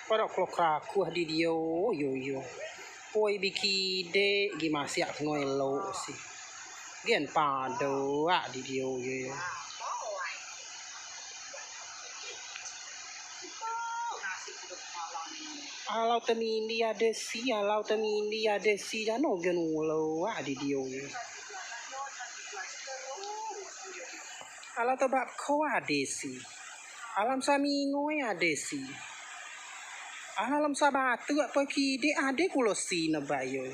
Pada klokraku di dia yo. Poi biki de gimasia ngoi lo si. Gian pado di dia yo. Alau temindi ada si jano genulo di dia yo. Alau tebak kau ada si. Alam samingo ada si. Alam sabatu apa kide ada kulosi na bayo.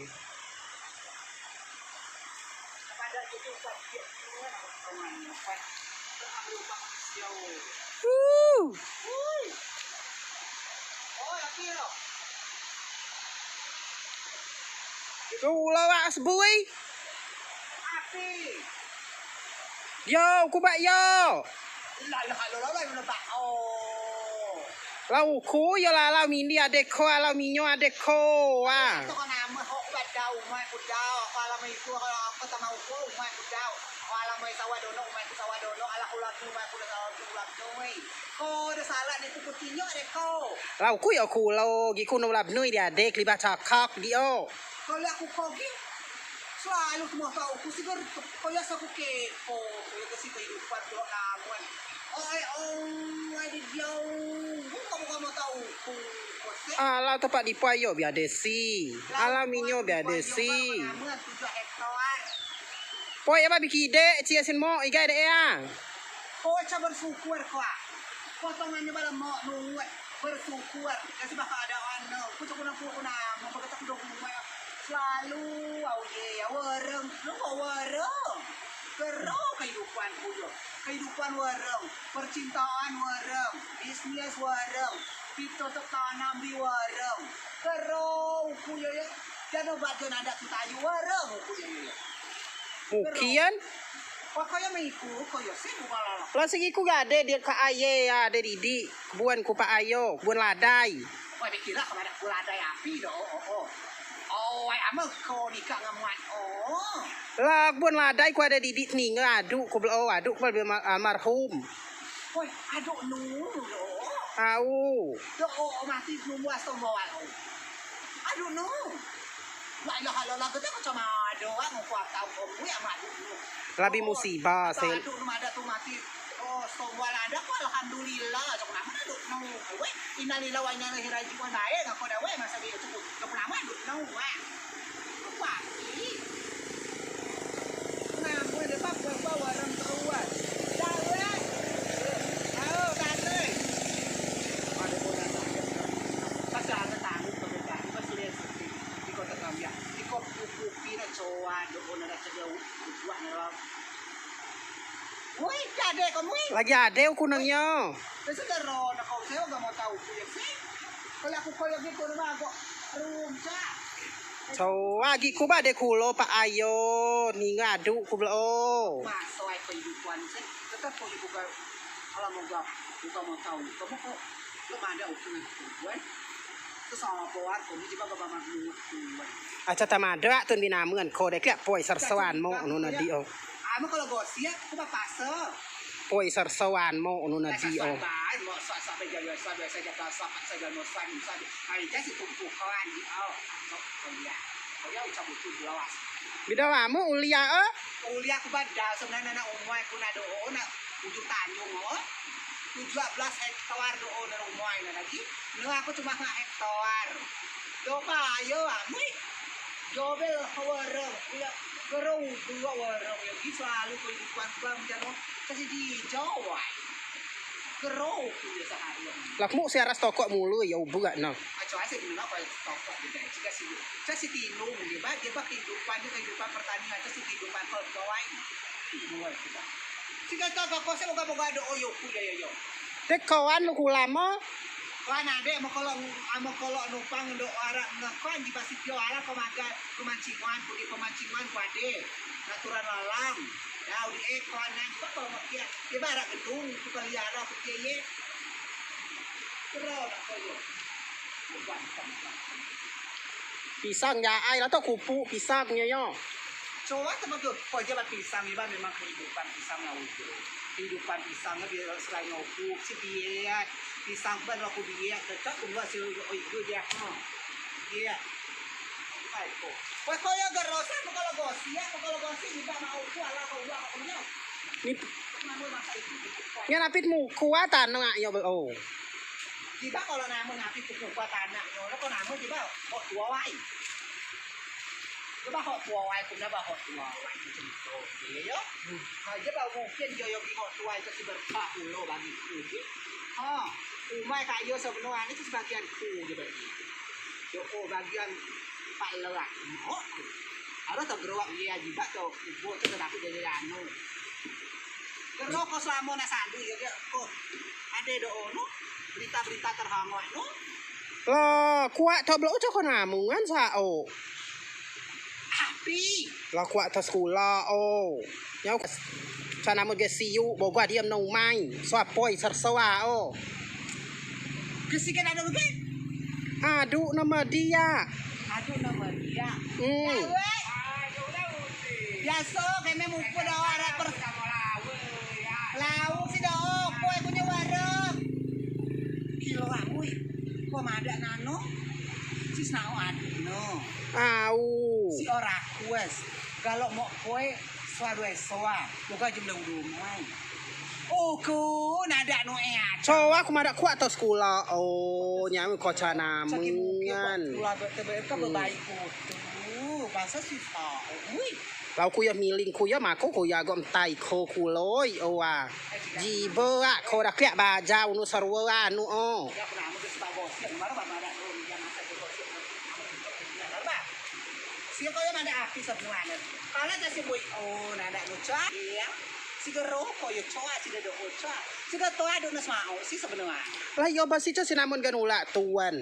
Lawa sebui. Yo, kubak yo. Lau ku yo lau mini adek ko lau minyo adek ko ah. Lau ku yo ku lau giku no lab nui dia adek libat cakak dio. Kalau aku kogi, selalu semua tahu. Aku sih kalau aku kepo, kalau kasih kehidupan kalau kamu. Ada jauh. Kamu tahu. Alau tempat di payo biar desi. Alau minyo biar desi. Poi apa bikide cia sin mo igai de ya. Oh, coba bersyukur kok. Potongannya malah mau nunggu bersyukur. Kasih bakal ada ano. Aku coba nak mau berkata aku dong selalu ya wareng lu kok wareng kero kehidupan wareng percintaan wareng bisnis wareng kita tanam di wareng kero ku ya dan obat dan ada kita aja wareng ku ya Mungkin pokoknya meiku koyo sih bukan lah segi ku gak ada dia ka aye ya ada didi kebuan ku pak ayo kebuan ladai. Wah dikira kemana ku ladai api doh Oh, amal kau nikah ngamuan. Oh. Lah, buan ladai ku ada didi nih ngadu ku bel aduk ku bel almarhum. Woi, aduk nu do. Au. Do mati nu muas to mawal. Aduk nu. La ilaha illallah kita cuma doa mau kuat tahu kamu ya aduk nu. Labi musibah sen. Aduk nu ada tuh mati. Oh, somwal ada kok alhamdulillah. Cok nama aduk nu. Woi, innalillahi wa inna ilaihi raji'un. Bae ngako da we masa dia cukup. Cok nama aduk nu. Wah. Pasti. Nah, gue dapat bawa orang teruat. Jalan. Halo, tante. Ada bola tante. Pasal ada tamu pemerintah. Masih lihat seperti di kota Gambia. Di kota Kupi na cowan. Doon na jauh. Buat ngelak. Woi, ada kamu. Lagi ada aku nanya. Besok ron ako saya nggak mau tahu kuya sih. Kalau aku koyo gitu rumah kok rumca. So, lagi ku ba de kulo pak ayo nih ngadu ku bel Masalah kehidupan sih. Tetap kalau dibuka kalau mau gak buka mau tahu. Kamu kok belum ada hubungan hubungan. Terus sama buat kamu juga bapak maklum hubungan. Aja tamada tun bina meuan ko de klek poi sarsawan mo anu na dio. Ama kalau gosia aku pase. Poi sarsawan mo anu na dio. Mau sampai jaga saja kasak saja mau saja. Hari jadi tumpukan di oh. Kau ya ucap itu lawas. Bida wamu ulia Ulia aku bada sebenarnya anak umai aku nado nak ujung tanjung 17 hektar do na umai na lagi. Nu aku cuma hektar. Do ayo ami. Jobel hawareng uya gerau dua wareng ya selalu kehidupan bang jano kasih di Jawa. Gerau punya seharian. Lakmu si aras tokok mulu ya ubu gak no. Coba saya bilang apa tokok beda jika sih saya sih tinung dia kehidupan pertanian saya sih kehidupan pegawai mulai kita jika tokok saya moga ada oyo punya yo Dek kawan lu kulama Kana ade mau kalau numpang do arah ngakon di basi pio ala pemaga pemancingan pade natural alam ya di ekon juga kalau makia di barak gedung tu pelihara putiye terus koyo pisang ya ai lah to kupu pisangnya yo. Coba teman tuh, jalan pisang ini memang kehidupan pisang ngawuju. Kehidupan pisangnya dia selain ngawuju, si dia Disampan aku dia cocok kedua si itu dia. Dia. Aiko. Kau ya garosa kalau gosi ya kalau gosi juga mau kuala kau buat aku nya. Ni Namun masa itu. nya napit mu kuatan nga yo oh. Tiba kalau namun napi kuat anak yo,แล้วก็namun tiba kok tua wai. Coba hot tua wai cũng đã bảo hot tua wai macam itu. Iya yo. Aja bah mungkin yo yo hot tua itu si berpak ulo bagi ku. Umai kayu sebenarnya ini sebagian ku gitu. Yo bagian pak lelak. Ada tak gerak dia juga tuh buat itu tapi dari anu. Gerak kau selama nasandu ya kok ada doa no berita-berita terhangat no. Lo kuat to blo cho con namungan sa oh. Api. Lo kuat to sekolah oh. Nhau cha namun ge siu bo gua diam nong mai. So poi sarsawa oh. Kesikan ada lagi? Aduh nama dia. Aduh nama dia. Hmm. Biasa kami muka dah orang per. Lau si dah, kau punya warung. Kilo ramui, kau ada nano. Si senau ada no. Au. Si orang kuas. Kalau mau kau suara soa, bukan jumlah rumah. Oh, kau nada no eh. So aku madak kuat to sekolah oh nyami ko cha namungan. Sekolah terbaik kan berbaik tu. Pasal si sah. Ui. เราคุยมีลิงคุยมาโคคุยก็ไตโคคุลอยโอว่าจีเบอร์อะโคดักเลียบาเจ้านุสรวะนุอ๋อ Ya pernah mau ke Sebago, siang mana bapak ada belum yang masa itu siang. Bapak, siang kau yang ada api sebenarnya. Kalau jadi boy, oh nada lucu, iya. Si gero kau ya coa, si gero coa, si gero toa ada nas mau si sebenarnya. แล้วโยบาซิเจ้าสินามนกันอุละตวน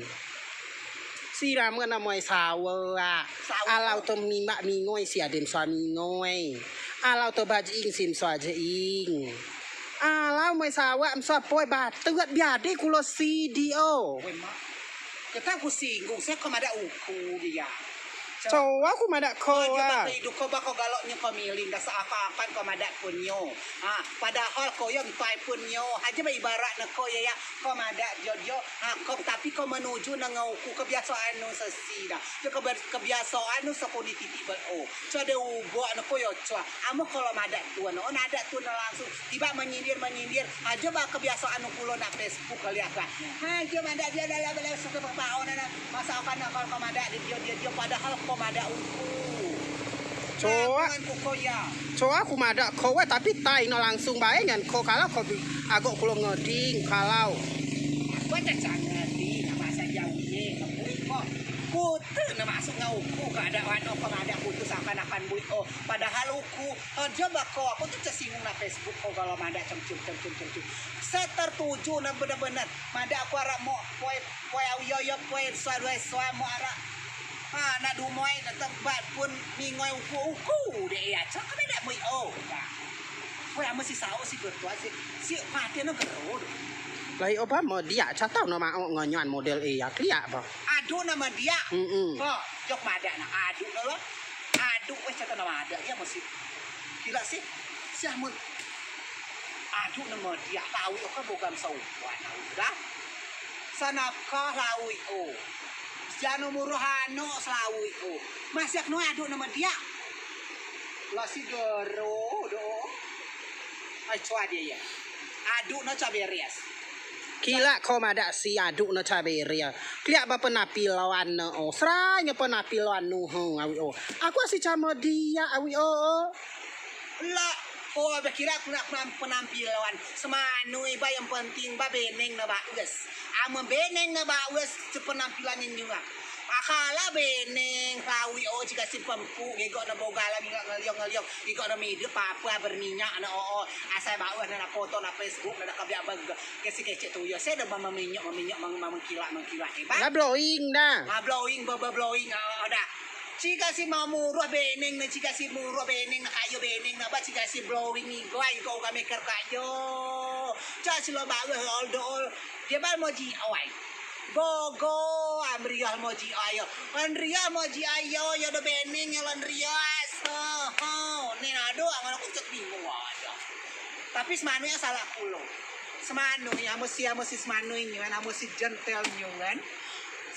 สีรามกันนามวยสาวอะอาเราตัวมีมะมีง่อยเสียเด่นสวามีง่อยอาเราตัวบาจอิงสินสวาจะอิงอาเรามวยสาวอะมสวาป่วยบาดเตือดบาดได้กุลซีดีโอ Weh mak, kita aku singgung, saya kau ada uku dia. โจว่าคุณมาดะโค Kau อะ juga hidup kau bakal galaknya kau milih dah seakan-akan kau madak punyo. Padahal kau yang tuai punyo. Aja ibarat nak kau ya kau madak jojo. Kau tapi kau menuju nang ngauku kebiasaan nu sesi dah. Dia kebiasaan nu sekodi titik ber oh. So ada ubah nak kau yo cua. Amo kalau madak tuan, oh nadak tuan langsung tiba menyindir. Aja bah kebiasaan nu kulo nak Facebook kali apa. Aja madak dia dalam suka berpahun masa akan nak kau madak dia padahal kau madak uku. โจว่า โชว่าคุมาดะโคว่าtapi tai no langsung bae ngan ko kalau ko agak kulo ngoding kalau Baca jangan di masa jauh ye kamu kok kutu na masuk ngauku keadaan oh ada kutu seakan-akan bui oh padahal uku coba kok aku tuh tersinggung na Facebook oh kalau ada cem-cem saya tertuju na benar-benar ada aku arah mau poe yo poe soa mau arah nak dumoy na tempat pun mingoy uku deh ya cak kan ada bui oh poe amo si sao si bertua si mati no gerud เลยโอบ้าโมเดียชาเต้าเนามาเอาเงินย้อนโมเดลเอยากเลียบ่ Adu nama dia. Kok jok mada nak adu dulu. Adu wes cakap nama ada dia mesti. Gila sih. Siah mun. Adu nama dia tahu kan bukan sauan dah. Sanapkah lawi oh. Jano muruhano selawi oh. Masih no adu nama dia. Lah si gero do. Ai cua dia ya. Adu no caberes. Kila ko mada si adu no chaberia. Klia ba penapilawan no o. Sranya penapilawan no ho awi o. Aku si chamo dia awi o. Lah, oh berkira aku nak penampilan semanui ba yang penting ba beneng na bagus. Ama beneng na bagus penampilan juga. Akala beneng kawi oh jika si pempu gigok na bogala minyak ngeliong gigok na media papa berminyak na oh asal bawa na foto na Facebook na kabia bag kece tu yo saya dah meminyak mengkilat ba. La blowing dah. Blowing ada. Jika si mamurah beneng na jika si murah beneng na kayo beneng na ba jika si blowing ni gua ikaw kami kayo. Cak sila bawa all dia bal moji awai. Bogo amriah moji ayo. Andria moji ayo ya do beneng ya Andria. Ni nado angan aku cek bingung aja. Tapi semuanya salah kulo. Semanoy, amo si semanoy nyo, amo si gentle nyo,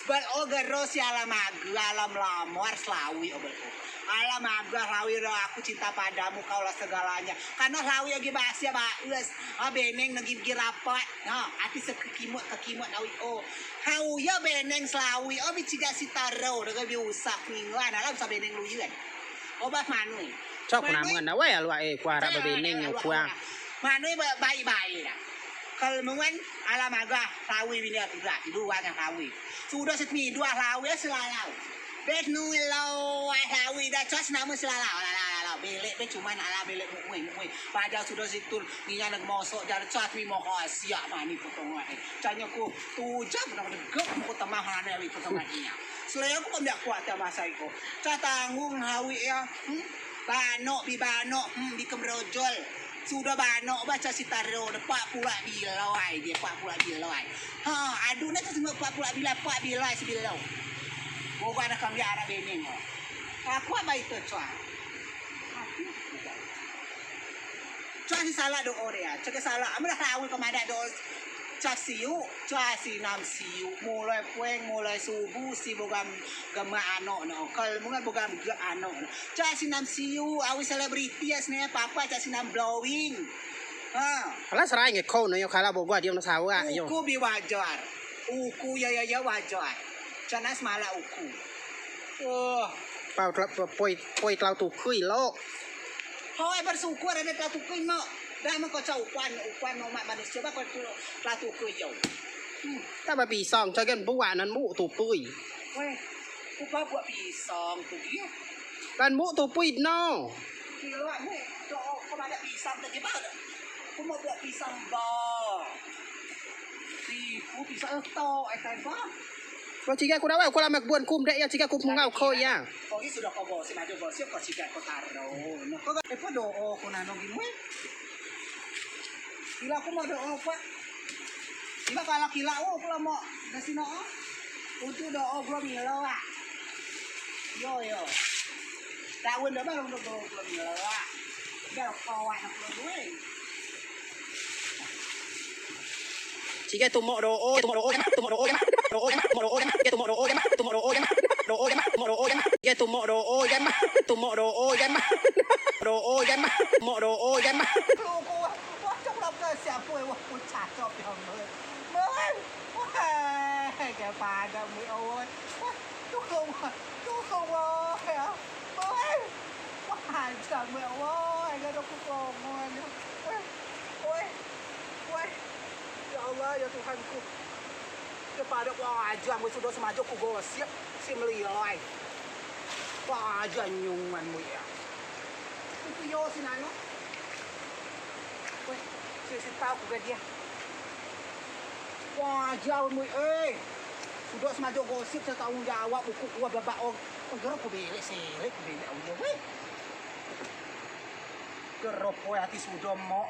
Sebab ogero si alam lamor selawi obel ko. Alam selawi aku cinta padamu kaulah segalanya. Karena selawi lagi bahasa baes. Beneng naging girapat. Ati sekekimut nawi oh. Hau ya beneng selawi. Biciga si taro dengan biusak mingguan. Alam sa beneng luyen. Obat manui. Chok na mga na way alwa kuara babeneng yung kuang. Manui baik-baik lah. Kalau mungkin alam selawi bini tidak. Dua yang selawi. Sudah setmi dua selawi selalau. Bet nui lau selawi dah cos nama selalau. Belek bet cuma ala belek mui. Padahal sudah situ ninya nak mosok dari cos mi mau siap mani potongan. Canya ku tujuh benar-benar gep ku temah hana wi potongannya. Selain aku tidak kuat masa itu. Cah tanggung hawi ya. Banok di kemrojol. Sudah banok baca si taro pak pula bilai dia pak pula bilai. Aduh nak semua pak pula bilai sebilau. Boga nak kami arah bening. Aku apa itu cuah? Cuah si salah do ore ya. Cak salah. Ambil tahu kemana do. Cak siu, cuah si nam siu. Mulai pueng, mulai subuh si bogam gama ano no. Kalau mungkin bogam gak ano. Cak si nam siu. Awi selebriti ya sebenarnya papa cak si nam blowing. Alas serai ngekau no yo kala bogwa dia no sawa yo. Uku bi wajar. Uku ya wajar. Canas malah uku. Pau poi tlau tu kui lo. Hoi bersyukur ada tlau tu kui mo. Dah man kau cau ukwan mak manusia ba kau tlau tu kui yo. ถ้ามาปีซองเจอกันบุหวานั้นมุตูปุย Weh, ku pa buat pisang tu dia. กันมุตูปุยนอ Kira ni, kau ada pisang tadi ba? Ku mau buat pisang ba. Tipu pisang to ai kan ba? ว่าจริงๆกูได้ว่ากูละมักบวนคุมได้ยังจริงๆกูมึงเอาคอยยัง Kau ni sudah kau bawa si maju bawa siap kau cikat kau taruh. Kau apa doa kau nak nongin weh? Kila aku mau doa apa? Kila kalau kila aku mau nasi no. Untuk doa belum milo ah. Yo. Tahun dah baru doa belum milo ah. Dah kawan aku belum. จริงๆตุ่มโดโอตุ่มโดโอกันตุ่มโดโอกันโดโอกันโดโอกันตุ่มโดโอกันตุ่มโดโอกันโดโอกันโดโอกันตุ่มโดโอกันตุ่มโดโอกันโดโอกันตุ่มโดโอกัน Lu gua trong lòng cơ siapa wah ku cakep ya men. Men. Wah, kayak pada mi oi. Wah, tu kau ya. Men. Wah, jangan mi oi, gak ada ku ngomong. Woi. Ya Allah ya Tuhanku. Kepada wajah mu sudah semaju ku gosip si melilai. Wajah nyungan mu ya. Itu yo sinano. Weh, saya tahu ke dia. Wah, jauh mui sudah semaju gosip saya tanggung jawab buku gua babak orang. Gerok ku belek selek ku belek aunya weh. Gerok hati sudah mau